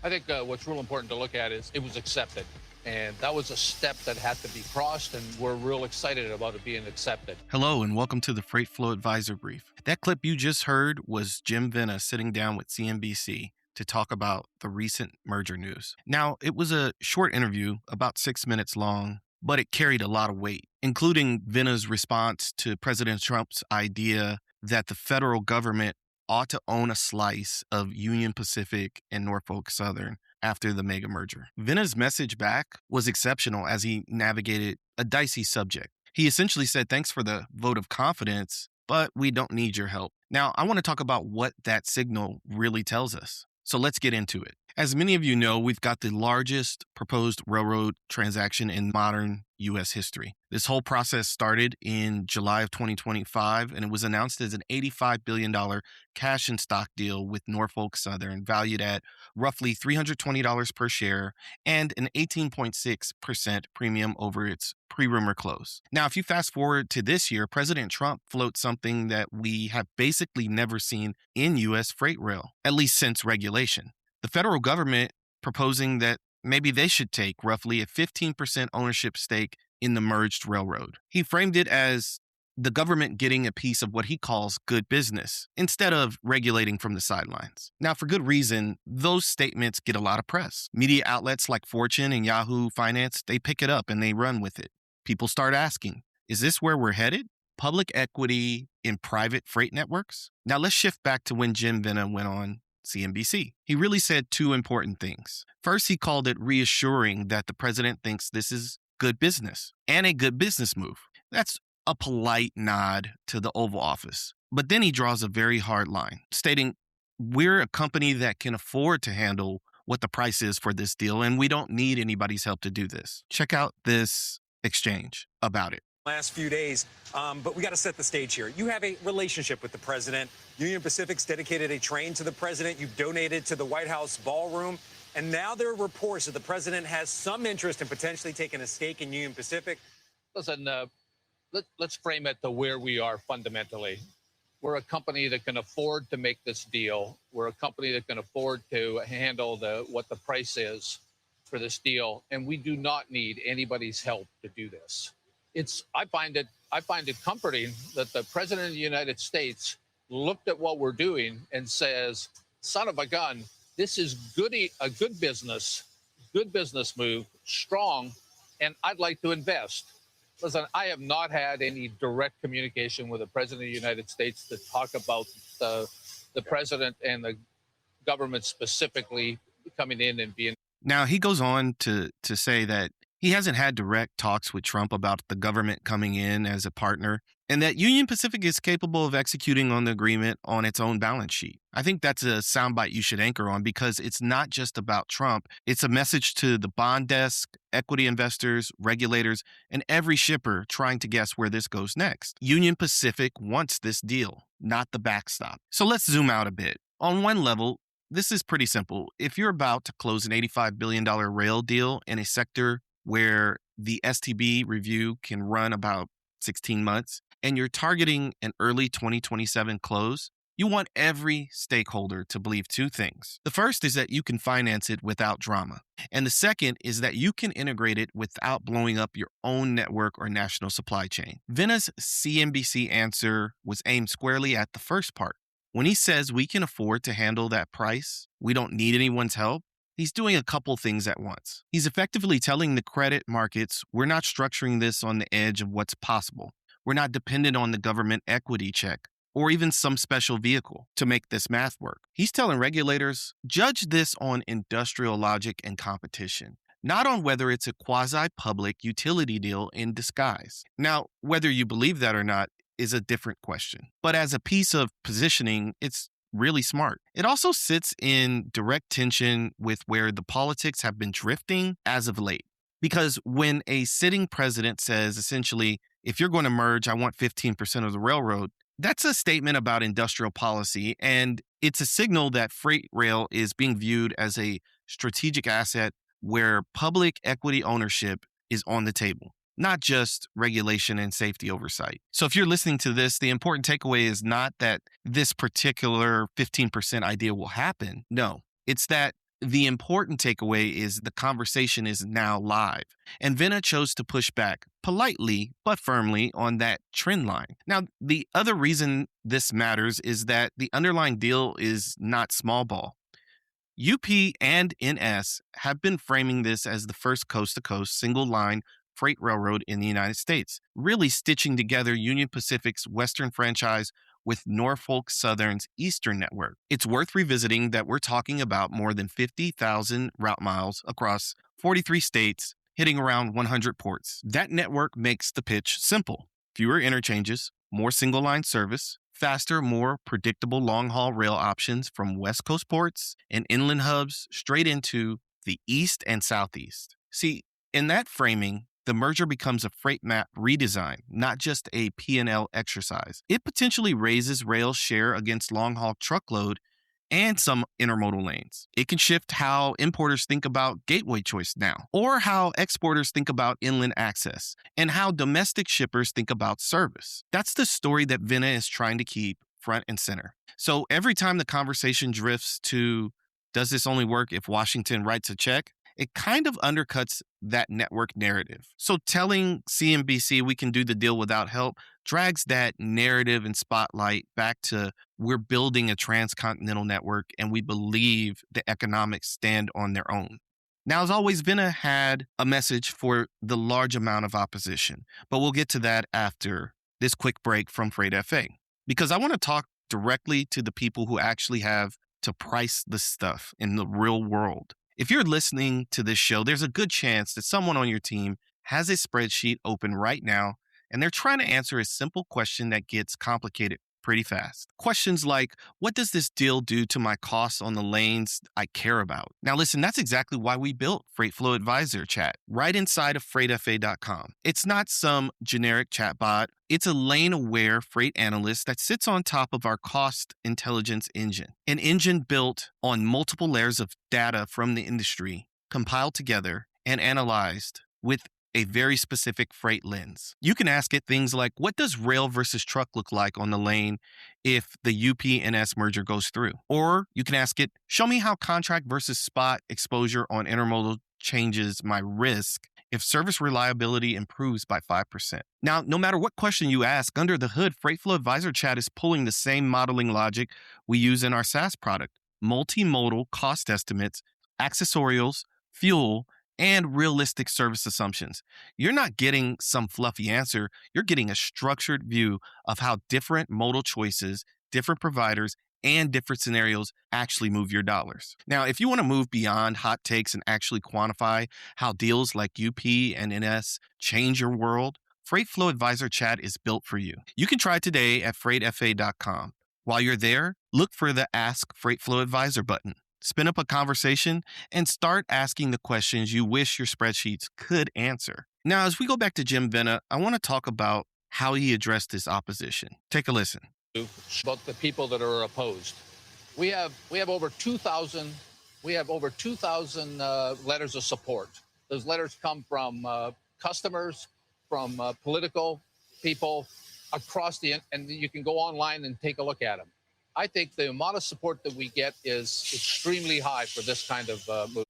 I think what's real important to look at is it was accepted. And that was a step that had to be crossed, and we're real excited about it being accepted. Hello, and welcome to the Freight Flow Advisor Brief. That clip you just heard was Jim Vena sitting down with CNBC to talk about the recent merger news. Now, it was a short interview, about 6 minutes long, but it carried a lot of weight, including Vena's response to President Trump's idea that the federal government ought to own a slice of Union Pacific and Norfolk Southern after the mega merger. Vena's message back was exceptional as he navigated a dicey subject. He essentially said, thanks for the vote of confidence, but we don't need your help. Now, I want to talk about what that signal really tells us. So let's get into it. As many of you know, we've got the largest proposed railroad transaction in modern U.S. history. This whole process started in July of 2025, and it was announced as an $85 billion cash and stock deal with Norfolk Southern, valued at roughly $320 per share and an 18.6% premium over its pre-rumor close. Now, if you fast forward to this year, President Trump floats something that we have basically never seen in U.S. freight rail, at least since regulation. The federal government proposing that maybe they should take roughly a 15% ownership stake in the merged railroad. He framed it as the government getting a piece of what he calls good business instead of regulating from the sidelines. Now, for good reason, those statements get a lot of press. Media outlets like Fortune and Yahoo Finance, they pick it up and they run with it. People start asking, is this where we're headed? Public equity in private freight networks? Now, let's shift back to when Jim Vena went on CNBC. He really said two important things. First, he called it reassuring that the president thinks this is good business and a good business move. That's a polite nod to the Oval Office. But then he draws a very hard line, stating, we're a company that can afford to handle what the price is for this deal, and we don't need anybody's help to do this. Check out this exchange about it. Last few days, but we got to set the stage here. You have a relationship with the president. Union Pacific's dedicated a train to the president. You've donated to the White House ballroom. And now there are reports that the president has some interest in potentially taking a stake in Union Pacific. Listen, let's frame it to where we are fundamentally. We're a company that can afford to make this deal. We're a company that can afford to handle what the price is for this deal. And we do not need anybody's help to do this. I find it comforting that the president of the United States looked at what we're doing and says, son of a gun, this is a good business move, strong, and I'd like to invest. Listen, I have not had any direct communication with the president of the United States to talk about the president and the government specifically coming in and being. Now, he goes on to say that he hasn't had direct talks with Trump about the government coming in as a partner, and that Union Pacific is capable of executing on the agreement on its own balance sheet. I think that's a soundbite you should anchor on because it's not just about Trump. It's a message to the bond desk, equity investors, regulators, and every shipper trying to guess where this goes next. Union Pacific wants this deal, not the backstop. So let's zoom out a bit. On one level, this is pretty simple. If you're about to close an $85 billion rail deal in a sector where the STB review can run about 16 months, and you're targeting an early 2027 close, you want every stakeholder to believe two things. The first is that you can finance it without drama. And the second is that you can integrate it without blowing up your own network or national supply chain. Vena's CNBC answer was aimed squarely at the first part. When he says we can afford to handle that price, we don't need anyone's help, he's doing a couple things at once. He's effectively telling the credit markets, we're not structuring this on the edge of what's possible. We're not dependent on the government equity check or even some special vehicle to make this math work. He's telling regulators, judge this on industrial logic and competition, not on whether it's a quasi-public utility deal in disguise. Now, whether you believe that or not is a different question. But as a piece of positioning, it's really smart. It also sits in direct tension with where the politics have been drifting as of late. Because when a sitting president says, essentially, if you're going to merge, I want 15% of the railroad, that's a statement about industrial policy, and it's a signal that freight rail is being viewed as a strategic asset where public equity ownership is on the table, not just regulation and safety oversight. So if you're listening to this, the important takeaway is not that this particular 15% idea will happen. No, it's that the important takeaway is the conversation is now live, and Vena chose to push back politely but firmly on that trend line. Now, the other reason this matters is that the underlying deal is not small ball. UP and NS have been framing this as the first coast to coast single line freight railroad in the United States, really stitching together Union Pacific's Western franchise with Norfolk Southern's Eastern network. It's worth revisiting that we're talking about more than 50,000 route miles across 43 states, hitting around 100 ports. That network makes the pitch simple: fewer interchanges, more single line service, faster, more predictable long haul rail options from West Coast ports and inland hubs straight into the East and Southeast. See, in that framing, the merger becomes a freight map redesign, not just a P&L exercise. It potentially raises rail share against long-haul truckload and some intermodal lanes. It can shift how importers think about gateway choice now, or how exporters think about inland access, and how domestic shippers think about service. That's the story that Vena is trying to keep front and center. So every time the conversation drifts to, does this only work if Washington writes a check? It kind of undercuts that network narrative. So telling CNBC we can do the deal without help drags that narrative and spotlight back to, we're building a transcontinental network and we believe the economics stand on their own. Now, as always, Vena had a message for the large amount of opposition, but we'll get to that after this quick break from Freight FA, because I want to talk directly to the people who actually have to price this stuff in the real world. If you're listening to this show, there's a good chance that someone on your team has a spreadsheet open right now, and they're trying to answer a simple question that gets complicated pretty fast. Questions like, what does this deal do to my costs on the lanes I care about? Now listen, that's exactly why we built Freight Flow Advisor chat right inside of freightfa.com. It's not some generic chatbot. It's a lane-aware freight analyst that sits on top of our cost intelligence engine, an engine built on multiple layers of data from the industry, compiled together and analyzed with a very specific freight lens. You can ask it things like, what does rail versus truck look like on the lane if the UP-NS merger goes through? Or you can ask it, show me how contract versus spot exposure on intermodal changes my risk if service reliability improves by 5%. Now, no matter what question you ask, under the hood, Freight Flow Advisor Chat is pulling the same modeling logic we use in our SaaS product: multimodal cost estimates, accessorials, fuel, and realistic service assumptions. You're not getting some fluffy answer. You're getting a structured view of how different modal choices, different providers, and different scenarios actually move your dollars. Now, if you want to move beyond hot takes and actually quantify how deals like UP and NS change your world, Freight Flow Advisor Chat is built for you. You can try today at freightfa.com. While you're there, look for the Ask Freight Flow Advisor button. Spin up a conversation and start asking the questions you wish your spreadsheets could answer. Now, as we go back to Jim Vena, I want to talk about how he addressed this opposition. Take a listen. About the people that are opposed, we have over 2,000 letters of support. Those letters come from customers, from political people across and you can go online and take a look at them. I think the amount of support that we get is extremely high for this kind of move.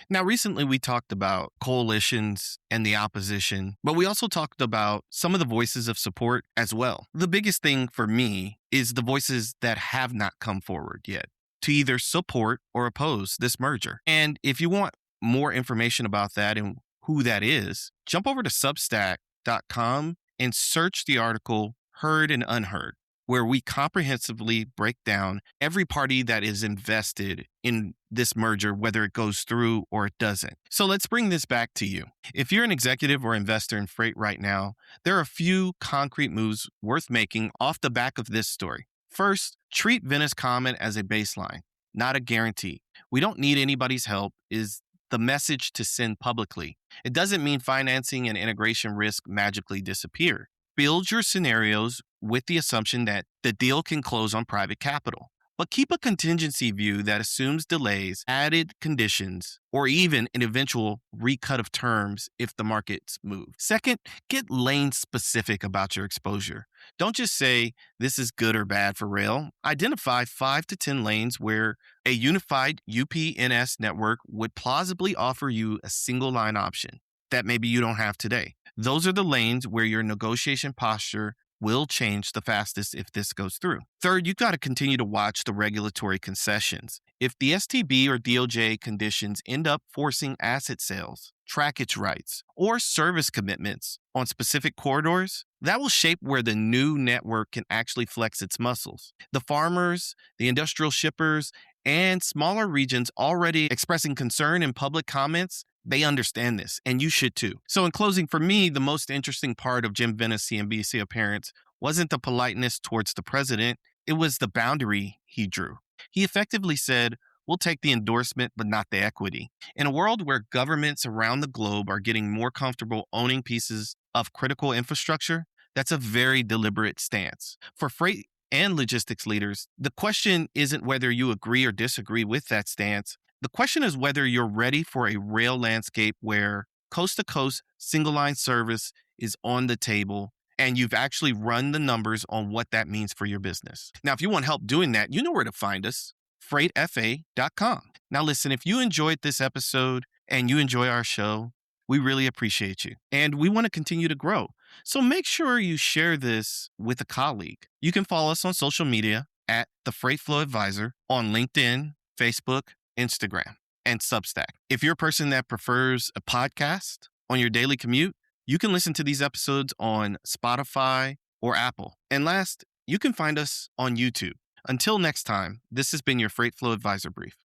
Now, recently we talked about coalitions and the opposition, but we also talked about some of the voices of support as well. The biggest thing for me is the voices that have not come forward yet to either support or oppose this merger. And if you want more information about that and who that is, jump over to substack.com and search the article Heard and Unheard, where we comprehensively break down every party that is invested in this merger, whether it goes through or it doesn't. So let's bring this back to you. If you're an executive or investor in freight right now, there are a few concrete moves worth making off the back of this story. First, treat Vena's comment as a baseline, not a guarantee. We don't need anybody's help is the message to send publicly. It doesn't mean financing and integration risk magically disappear. Build your scenarios with the assumption that the deal can close on private capital. But keep a contingency view that assumes delays, added conditions, or even an eventual recut of terms if the markets move. Second, get lane specific about your exposure. Don't just say this is good or bad for rail. Identify 5 to 10 lanes where a unified UP-NS network would plausibly offer you a single line option that maybe you don't have today. Those are the lanes where your negotiation posture will change the fastest if this goes through. Third, you've got to continue to watch the regulatory concessions. If the STB or DOJ conditions end up forcing asset sales, trackage rights, or service commitments on specific corridors, that will shape where the new network can actually flex its muscles. The farmers, the industrial shippers, and smaller regions already expressing concern in public comments, they understand this, and you should too. So in closing, for me, the most interesting part of Jim Vena's CNBC appearance wasn't the politeness towards the president, it was the boundary he drew. He effectively said, we'll take the endorsement, but not the equity. In a world where governments around the globe are getting more comfortable owning pieces of critical infrastructure, that's a very deliberate stance. For freight and logistics leaders, the question isn't whether you agree or disagree with that stance. The question is whether you're ready for a rail landscape where coast-to-coast single-line service is on the table and you've actually run the numbers on what that means for your business. Now, if you want help doing that, you know where to find us, freightfa.com. Now, listen, if you enjoyed this episode and you enjoy our show, we really appreciate you. And we want to continue to grow. So make sure you share this with a colleague. You can follow us on social media at The Freight Flow Advisor on LinkedIn, Facebook, Instagram, and Substack. If you're a person that prefers a podcast on your daily commute, you can listen to these episodes on Spotify or Apple. And last, you can find us on YouTube. Until next time, this has been your Freight Flow Advisor Brief.